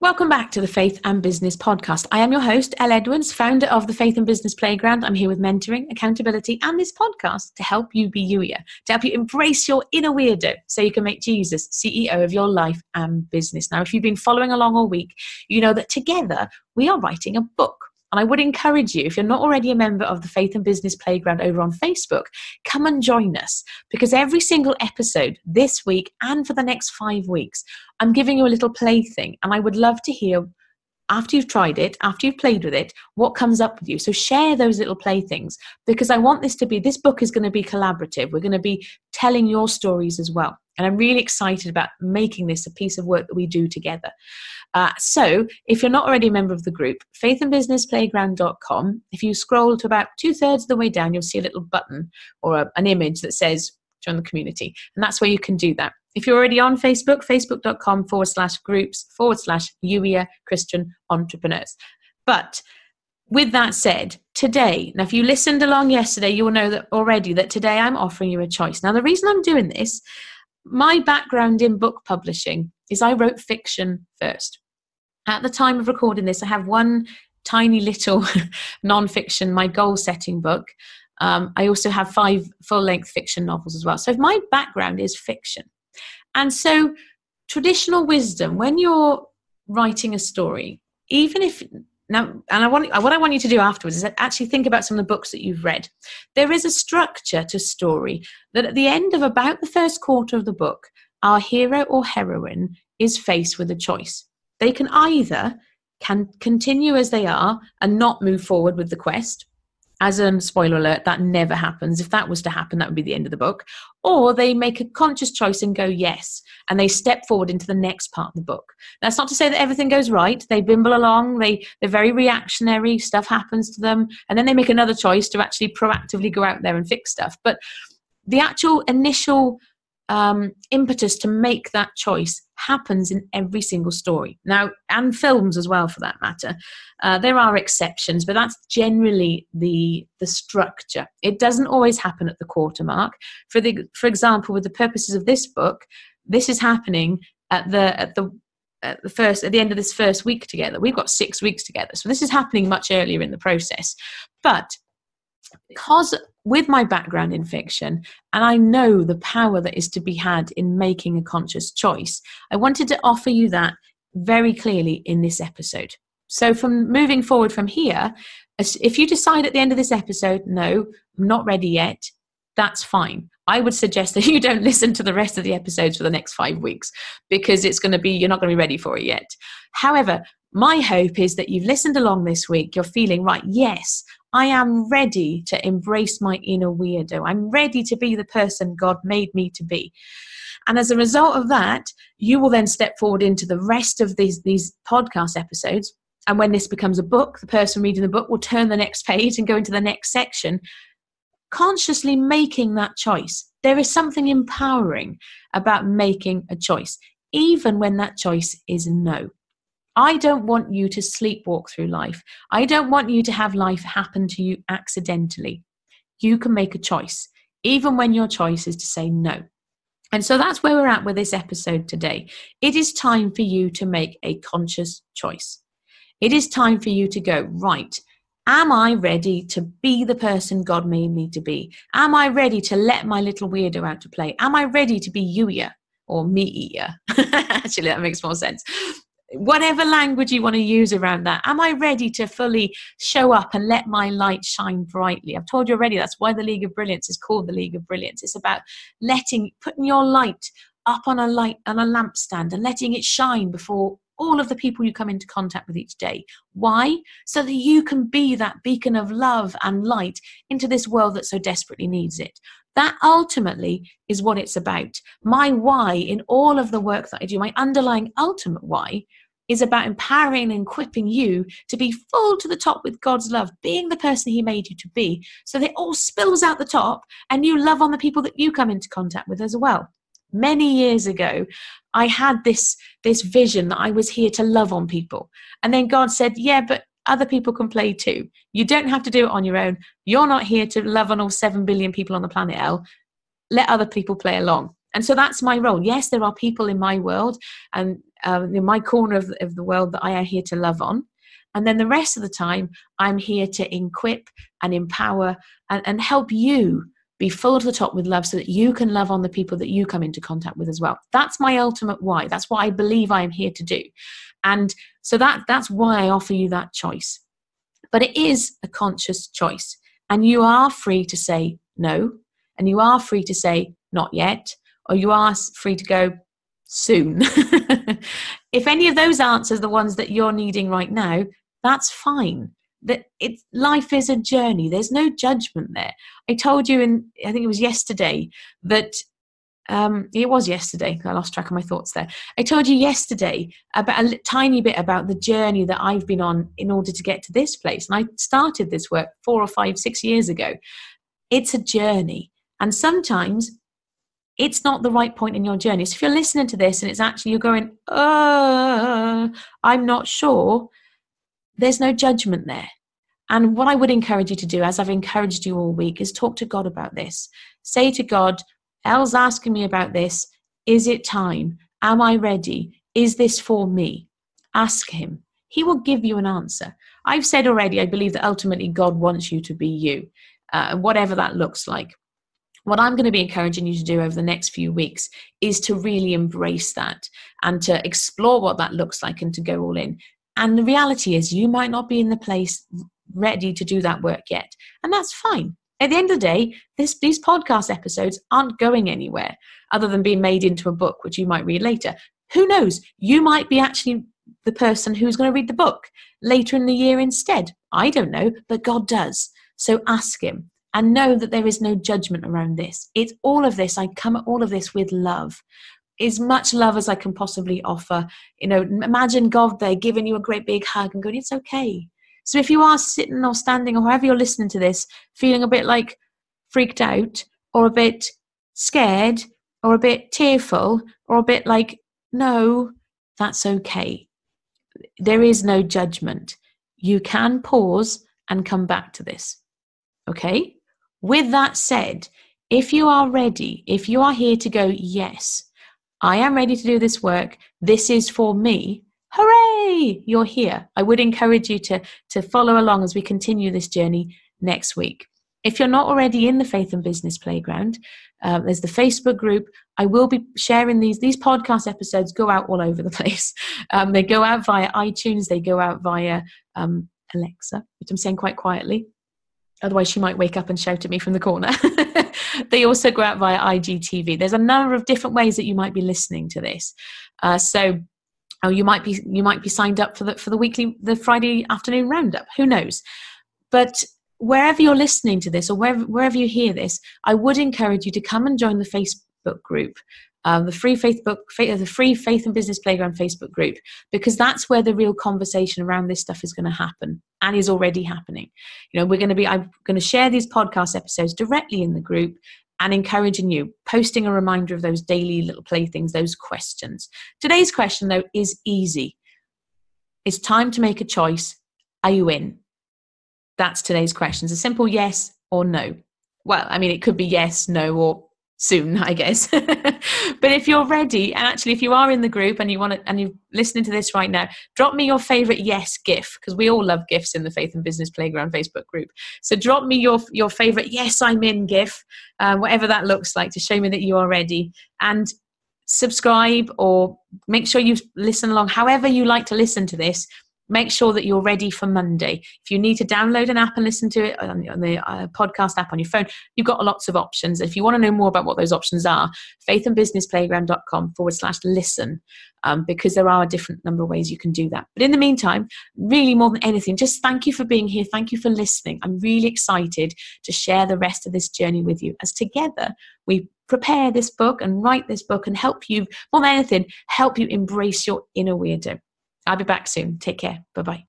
Welcome back to the Faith and Business Podcast. I am your host, Elle Edwards, founder of the Faith and Business Playground. I'm here with mentoring, accountability, and this podcast to help you be youier, to help you embrace your inner weirdo so you can make Jesus CEO of your life and business. Now, if you've been following along all week, you know that together we are writing a book. And I would encourage you, if you're not already a member of the Faith and Business Playground over on Facebook, come and join us, because every single episode this week and for the next 5 weeks, I'm giving you a little plaything, and I would love to hear, after you've tried it, after you've played with it, what comes up with you. So share those little playthings, because I want this book is going to be collaborative. We're going to be telling your stories as well. And I'm really excited about making this a piece of work that we do together. So if you're not already a member of the group, faithandbusinessplayground.com, if you scroll to about 2/3 of the way down, you'll see a little button or an image that says join the community. And that's where you can do that. If you're already on Facebook, facebook.com/groups/youier Christian entrepreneurs. But with that said, today, now if you listened along yesterday, you will know that already that today I'm offering you a choice. Now the reason I'm doing this, my background in book publishing is I wrote fiction first. At the time of recording this, I have one tiny little non-fiction, my goal-setting book. I also have 5 full-length fiction novels as well. So my background is fiction. And so traditional wisdom, when you're writing a story, even if now, and what I want you to do afterwards is actually think about some of the books that you've read. There is a structure to story that at the end of about the first quarter of the book, our hero or heroine is faced with a choice. They can either continue as they are and not move forward with the quest. As a spoiler alert, that never happens. If that was to happen, that would be the end of the book. Or they make a conscious choice and go yes, and they step forward into the next part of the book. That's not to say that everything goes right. They bimble along. They're very reactionary. Stuff happens to them. And then they make another choice to actually proactively go out there and fix stuff. But the actual initial impetus to make that choice happens in every single story. Now, and films as well, for that matter. There are exceptions, but that's generally the structure. It doesn't always happen at the quarter mark. For example, with the purposes of this book, this is happening at the end of this first week together. We've got 6 weeks together, so this is happening much earlier in the process. But because with my background in fiction, and I know the power that is to be had in making a conscious choice, I wanted to offer you that very clearly in this episode. So from moving forward from here, if you decide at the end of this episode, no, I'm not ready yet, that's fine. I would suggest that you don't listen to the rest of the episodes for the next 5 weeks, because you're not going to be ready for it yet. However, my hope is that you've listened along this week, you're feeling, right, yes, I am ready to embrace my inner weirdo. I'm ready to be the person God made me to be. And as a result of that, you will then step forward into the rest of these podcast episodes. And when this becomes a book, the person reading the book will turn the next page and go into the next section, consciously making that choice. There is something empowering about making a choice, even when that choice is no. I don't want you to sleepwalk through life. I don't want you to have life happen to you accidentally. You can make a choice, even when your choice is to say no. And so that's where we're at with this episode today. It is time for you to make a conscious choice. It is time for you to go, right, am I ready to be the person God made me to be? Am I ready to let my little weirdo out to play? Am I ready to be youier or me-eater? Actually, that makes more sense. Whatever language you want to use around that. Am I ready to fully show up and let my light shine brightly? I've told you already, that's why the League of Brilliance is called the League of Brilliance. It's about putting your light up on a lampstand and letting it shine before all of the people you come into contact with each day. Why? So that you can be that beacon of love and light into this world that so desperately needs it. That ultimately is what it's about. My why in all of the work that I do, my underlying ultimate why, is about empowering and equipping you to be full to the top with God's love, being the person He made you to be, so that it all spills out the top and you love on the people that you come into contact with as well. Many years ago, I had this vision that I was here to love on people. And then God said, yeah, but other people can play too. You don't have to do it on your own. You're not here to love on all 7 billion people on the planet, Elle. Let other people play along. And so that's my role. Yes, there are people in my world and in my corner of the world that I am here to love on. And then the rest of the time, I'm here to equip and empower and help you be full to the top with love so that you can love on the people that you come into contact with as well. That's my ultimate why. That's what I believe I am here to do. And so that's why I offer you that choice. But it is a conscious choice. And you are free to say no. And you are free to say not yet. Or you are free to go soon. If any of those answers are the ones that you're needing right now, that's fine. Life is a journey. There's no judgment there. I told you I think it was yesterday that it was yesterday. I lost track of my thoughts there. I told you yesterday about a tiny bit about the journey that I've been on in order to get to this place. And I started this work 4 or 5, 6 years ago. It's a journey. And sometimes it's not the right point in your journey. So if you're listening to this and it's actually you're going, I'm not sure, there's no judgment there. And what I would encourage you to do, as I've encouraged you all week, is talk to God about this. Say to God, Elle's asking me about this. Is it time? Am I ready? Is this for me? Ask him. He will give you an answer. I've said already, I believe that ultimately God wants you to be you, whatever that looks like. What I'm going to be encouraging you to do over the next few weeks is to really embrace that and to explore what that looks like and to go all in. And the reality is you might not be in the place ready to do that work yet. And that's fine. At the end of the day, these podcast episodes aren't going anywhere other than being made into a book, which you might read later. Who knows? You might be actually the person who's going to read the book later in the year instead. I don't know, but God does. So ask him and know that there is no judgment around this. It's all of this. I come at all of this with love. As much love as I can possibly offer. Imagine God there giving you a great big hug and going, it's okay. So if you are sitting or standing or however you're listening to this, feeling a bit like freaked out or a bit scared or a bit tearful or a bit like, no, that's okay. There is no judgment. You can pause and come back to this. Okay? With that said, if you are ready, if you are here to go, yes, I am ready to do this work. This is for me. Hooray! You're here. I would encourage you to follow along as we continue this journey next week. If you're not already in the Faith and Business Playground, there's the Facebook group. I will be sharing these podcast episodes go out all over the place. They go out via iTunes. They go out via Alexa, which I'm saying quite quietly. Otherwise, she might wake up and shout at me from the corner. They also go out via IGTV. There's a number of different ways that you might be listening to this. You might be signed up for the Friday afternoon roundup. Who knows? But wherever you're listening to this or wherever you hear this, I would encourage you to come and join the Facebook group, the free Faith and Business Playground Facebook group, because that's where the real conversation around this stuff is going to happen and is already happening. I'm going to share these podcast episodes directly in the group and encouraging you, posting a reminder of those daily little playthings, those questions. Today's question, though, is easy. It's time to make a choice. Are you in? That's today's question. It's a simple yes or no. Well, I mean, it could be yes, no, or soon, I guess. But if you're ready, and actually if you are in the group and you're listening to this right now, drop me your favorite yes gif, because we all love gifs in the Faith and Business Playground Facebook group. So drop me your favorite yes I'm in gif, whatever that looks like, to show me that you are ready. And subscribe or make sure you listen along however you like to listen to this. Make sure that you're ready for Monday. If you need to download an app and listen to it on the podcast app on your phone, you've got lots of options. If you want to know more about what those options are, faithandbusinessplayground.com/listen, because there are a different number of ways you can do that. But in the meantime, really more than anything, just thank you for being here. Thank you for listening. I'm really excited to share the rest of this journey with you as together we prepare this book and write this book and help you, more than anything, help you embrace your inner weirdo. I'll be back soon. Take care. Bye-bye.